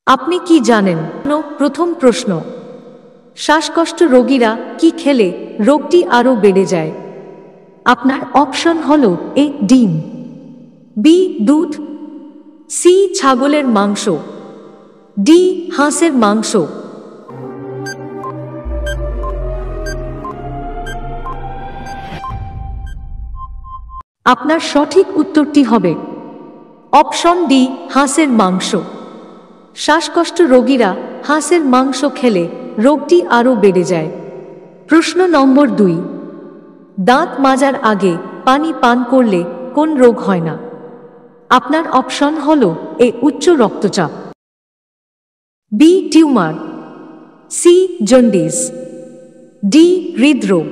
আপনি কি জানেন? প্রথম প্রশ্ন, শ্বাসকষ্ট রোগীরা কি খেলে রোগটি আরও বেড়ে যায়? আপনার অপশন হলো এ ডিম, বি দুধ, সি ছাগলের মাংস, ডি হাঁসের মাংস। আপনার সঠিক উত্তরটি হবে অপশন ডি হাঁসের মাংস। শ্বাসকষ্ট রোগীরা হাঁসের মাংস খেলে রোগটি আরও বেড়ে যায়। প্রশ্ন নম্বর 2, দাঁত মাজার আগে পানি পান করলে কোন রোগ হয় না? আপনার অপশন হলো এ উচ্চ রক্তচাপ, B tumour, C jaundice, D হৃদরোগ।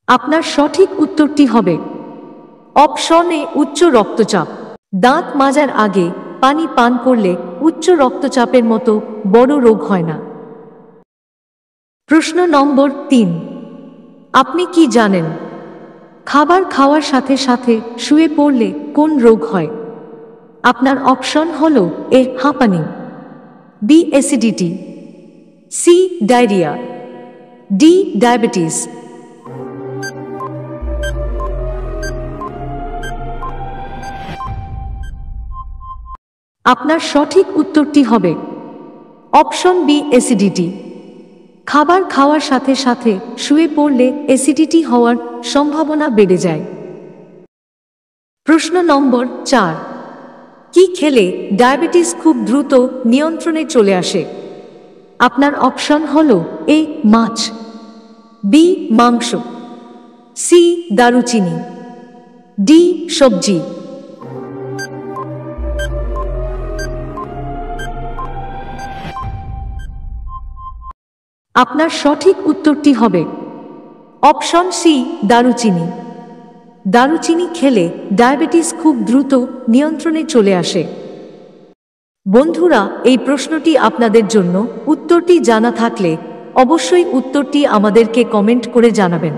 আপনার সঠিক উত্তরটি হবে অপশন এ উচ্চ রক্তচাপ। দাঁত মাজার আগে পানি পান করলে উচ্চ রক্তচাপের মতো বড় রোগ হয় না। প্রশ্ন নম্বর 3, আপনি কি জানেন? খাবার খাওয়ার সাথে সাথে শুয়ে পড়লে কোন রোগ হয়? আপনার অপশন হলো এ হাঁপানি, B acidity, C diarrhoea, D diabetes. আপনার সঠিক উত্তরটি হবে অপশন বি অ্যাসিডিটি। খাবার খাওয়ার সাথে সাথে শুয়ে পড়লে অ্যাসিডিটি হওয়ার সম্ভাবনা বেড়ে যায়। প্রশ্ন নম্বর 4, কি খেলে ডায়াবেটিস খুব দ্রুত নিয়ন্ত্রণে চলে আসে? আপনার অপশন হলো এ মাছ, বি মাংস, সি দারুচিনি, ডি সবজি। আপনার সঠিক উত্তরটি হবে অপশন সি দারুচিনি। দারুচিনি খেলে ডায়াবেটিস খুব দ্রুত নিয়ন্ত্রণে চলে আসে। বন্ধুরা, এই প্রশ্নটি আপনাদের জন্য। উত্তরটি জানা থাকলে অবশ্যই উত্তরটি আমাদেরকে কমেন্ট করে জানাবেন।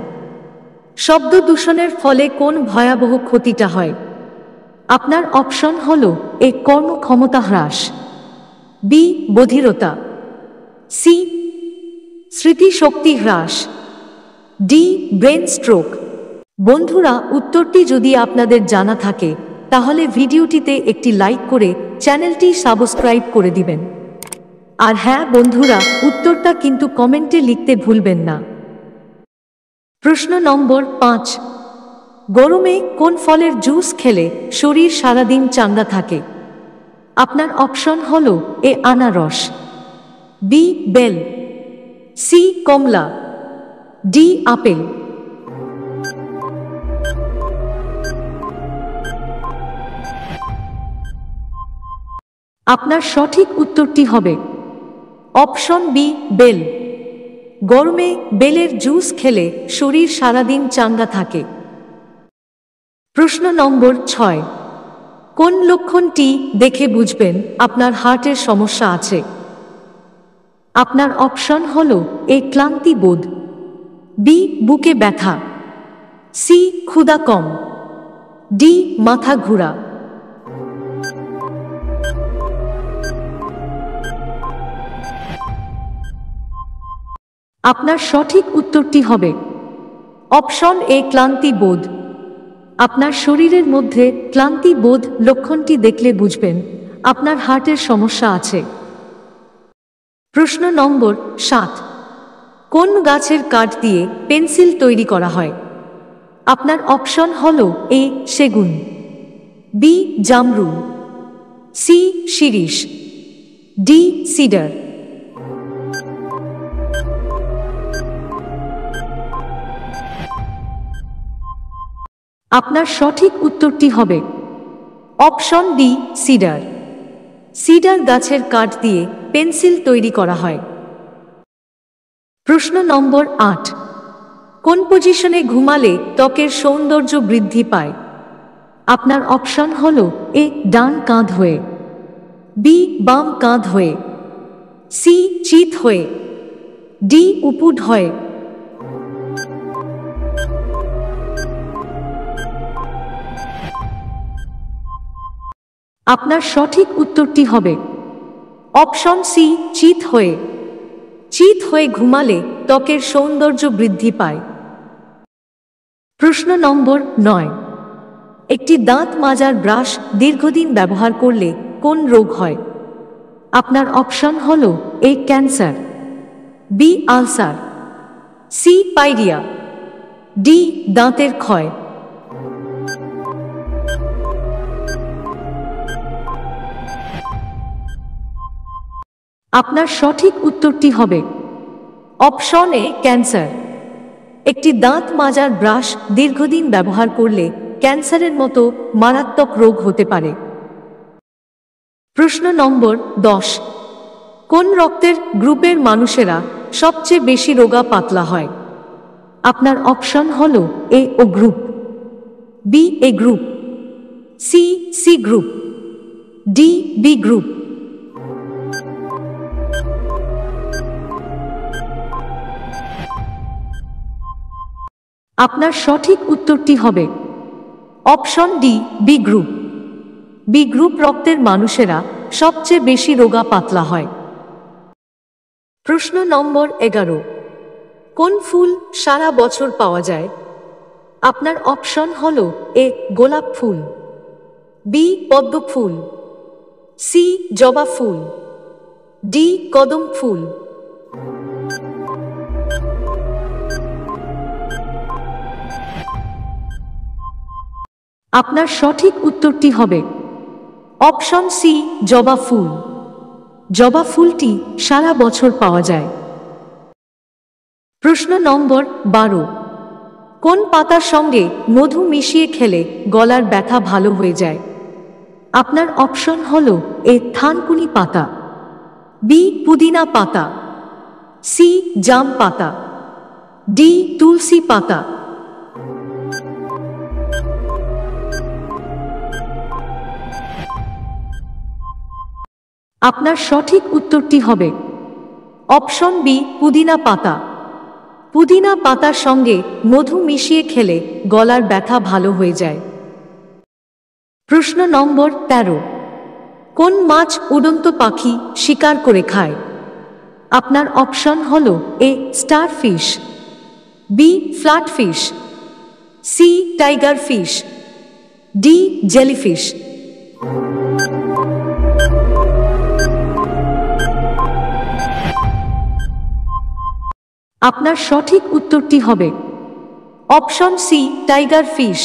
শব্দ দূষণের ফলে কোন ভয়াবহ ক্ষতিটা হয়? আপনার অপশন হলো এ কর্মক্ষমতা হ্রাস, বি বধিরতা, সি স্মৃতিশক্তি হ্রাস, ডি ব্রেন স্ট্রোক। বন্ধুরা, উত্তরটি যদি আপনাদের জানা থাকে তাহলে ভিডিওটিতে একটি লাইক করে চ্যানেলটি সাবস্ক্রাইব করে দিবেন। আর হ্যাঁ বন্ধুরা, উত্তরটা কিন্তু কমেন্টে লিখতে ভুলবেন না। প্রশ্ন নম্বর 5, গরমে কোন ফলের জুস খেলে শরীর সারাদিন চাঙ্গা থাকে? আপনার অপশন হলো এ আনারস, বি বেল, সি কমলা, ডি আপেল। আপনার সঠিক উত্তরটি হবে অপশন বি বেল। গরমে বেলের জুস খেলে শরীর সারাদিন চাঙ্গা থাকে। প্রশ্ন নম্বর 6, কোন লক্ষণটি দেখে বুঝবেন আপনার হার্টের সমস্যা আছে? আপনার অপশন হলো এ ক্লান্তি বোধ, বি বুকে ব্যথা, সি ক্ষুধা কম, ডি মাথা ঘোরা। আপনার সঠিক উত্তরটি হবে অপশন এ ক্লান্তি বোধ। আপনার শরীরের মধ্যে ক্লান্তি বোধ লক্ষণটি দেখলে বুঝবেন আপনার হার্টের সমস্যা আছে। প্রশ্ন নম্বর 7, কোন গাছের কাঠ দিয়ে পেন্সিল তৈরি করা হয়? আপনার অপশন হলো এ সেগুন, বি জামরুল, সি শিরীষ, ডি সিডার। আপনার সঠিক উত্তরটি হবে অপশন ডি সিডার। সিডার গাছের কাঠ দিয়ে পেন্সিল তৈরি করা হয়। প্রশ্ন নম্বর 8, কোন পজিশনে ঘুমালে ত্বকের সৌন্দর্য বৃদ্ধি পায়? আপনার অপশন হলো এ ডান কাঁধ হয়ে, বি বাম কাঁধ হয়ে, সি চিত হয়ে, ডি উপুড় হয়ে। আপনার সঠিক উত্তরটি হবে অপশন সি চিত হয়ে। চিত হয়ে ঘুমালে ত্বকের সৌন্দর্য বৃদ্ধি পায়। প্রশ্ন নম্বর 9, একটি দাঁত মাজার ব্রাশ দীর্ঘদিন ব্যবহার করলে কোন রোগ হয়? আপনার অপশন হল A cancer, B ulcer, C pyorrhoea, D দাঁতের ক্ষয়। আপনার সঠিক উত্তরটি হবে অপশন এ ক্যান্সার। একটি দাঁত মাজার ব্রাশ দীর্ঘদিন ব্যবহার করলে ক্যান্সারের মতো মারাত্মক রোগ হতে পারে। প্রশ্ন নম্বর 10, কোন রক্তের গ্রুপের মানুষেরা সবচেয়ে বেশি রোগা পাতলা হয়? আপনার অপশন হল A O group, B A group, C C group, D B group. আপনার সঠিক উত্তরটি হবে option D B group. B group রক্তের মানুষেরা সবচেয়ে বেশি রোগা পাতলা হয়। প্রশ্ন নম্বর 11, কোন ফুল সারা বছর পাওয়া যায়? আপনার অপশন হল এ গোলাপ ফুল, বি পদ্ম ফুল, সি জবা ফুল, ডি কদম ফুল। আপনার সঠিক উত্তরটি হবে অপশন সি জবা ফুল। জবা ফুলটি সারা বছর পাওয়া যায়। প্রশ্ন নম্বর 12, কোন পাতার সঙ্গে মধু মিশিয়ে খেলে গলার ব্যথা ভালো হয়ে যায়? আপনার অপশন হল এ থানকুনি পাতা, বি পুদিনা পাতা, সি জাম পাতা, ডি তুলসী পাতা। আপনার সঠিক উত্তরটি হবে অপশন বি পুদিনা পাতা। পুদিনা পাতার সঙ্গে মধু মিশিয়ে খেলে গলার ব্যথা ভালো হয়ে যায়। প্রশ্ন নম্বর 13, কোন মাছ উড়ন্ত পাখি শিকার করে খায়? আপনার অপশন হল A star fish, B flat fish, C tiger fish, D jellyfish. আপনার সঠিক উত্তরটি হবে option C tiger fish.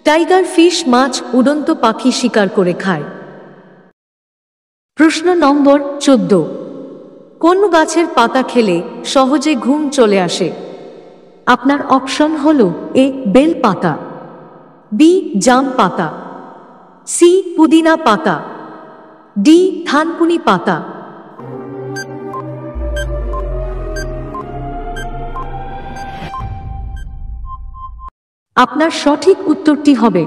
Tiger fish মাছ উড়ন্ত পাখি শিকার করে খায়। প্রশ্ন নম্বর 14, কোন গাছের পাতা খেলে সহজে ঘুম চলে আসে? আপনার অপশন হল এ বেল পাতা, বি জাম পাতা, সি পুদিনা পাতা, ডি থানকুনি পাতা। আপনার সঠিক উত্তরটি হবে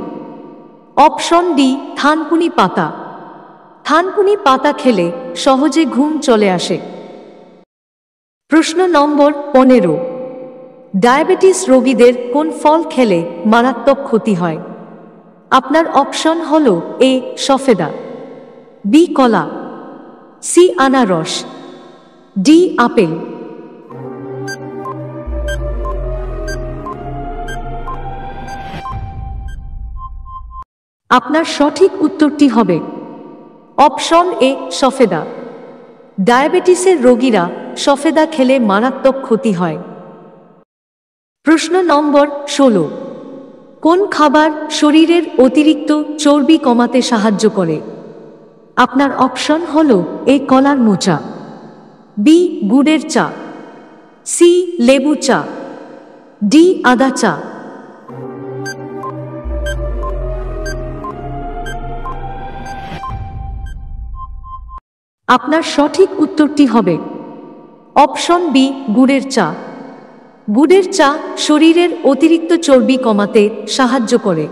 অপশন ডি থানকুনি পাতা। থানকুনি পাতা খেলে সহজে ঘুম চলে আসে। প্রশ্ন নম্বর 15, ডায়াবেটিস রোগীদের কোন ফল খেলে মারাত্মক ক্ষতি হয়? আপনার অপশন হল এ সফেদা, বি কলা, সি আনারস, ডি আপেল। আপনার সঠিক উত্তরটি হবে অপশন এ সফেদা। ডায়াবেটিসের রোগীরা সফেদা খেলে মারাত্মক ক্ষতি হয়। প্রশ্ন নম্বর 16, কোন খাবার শরীরের অতিরিক্ত চর্বি কমাতে সাহায্য করে? আপনার অপশন হল এ কলার মোচা, বি গুড়ের চা, সি লেবু চা, ডি আদা চা। আপনার সঠিক উত্তরটি হবে অপশন বি গুড়ের চা। গুড়ের চা শরীরের অতিরিক্ত চর্বি কমাতে সাহায্য করে।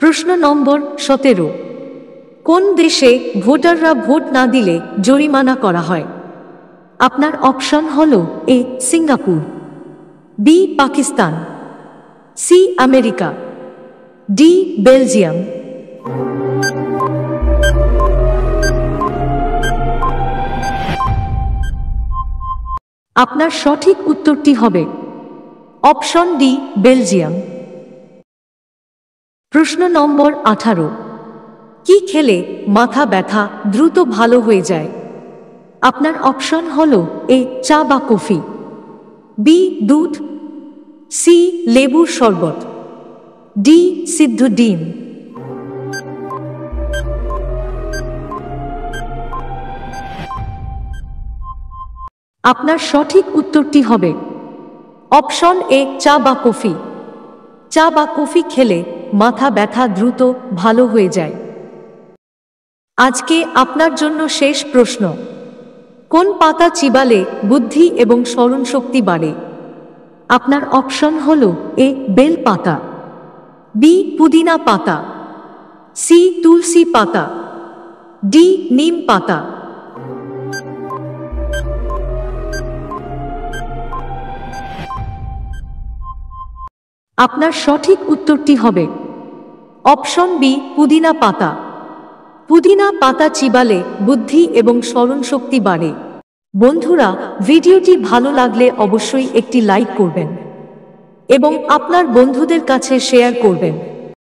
প্রশ্ন নম্বর 17, কোন দেশে ভোটাররা ভোট না দিলে জরিমানা করা হয়? আপনার অপশন হল A Singapore, B Pakistan, C America, D Belgium. আপনার সঠিক উত্তরটি হবে অপশন ডি, বেলজিয়াম। প্রশ্ন নম্বর 18, কি খেলে মাথা ব্যথা দ্রুত ভালো হয়ে যায়? আপনার অপশন হলো এ, চা বা কফি, বি, দুধ, সি, লেবুর শরবত, ডি, সিদ্ধ ডিম। আপনার সঠিক উত্তরটি হবে অপশন এ, চা বা কফি। চা বা কফি খেলে মাথা ব্যথা দ্রুত ভালো হয়ে যায়। আজকে আপনার জন্য শেষ প্রশ্ন, কোন পাতা চিবালে বুদ্ধি এবং স্মরণশক্তি বাড়ে? আপনার অপশন হলো এ, বেল পাতা, বি, পুদিনা পাতা, সি, তুলসী পাতা, ডি, নিম পাতা। আপনার সঠিক উত্তরটি হবে অপশন বি, পুদিনা পাতা। পুদিনা পাতা চিবালে বুদ্ধি এবং স্মরণশক্তি বাড়ে। বন্ধুরা, ভিডিওটি ভালো লাগলে অবশ্যই একটি লাইক করবেন এবং আপনার বন্ধুদের কাছে শেয়ার করবেন।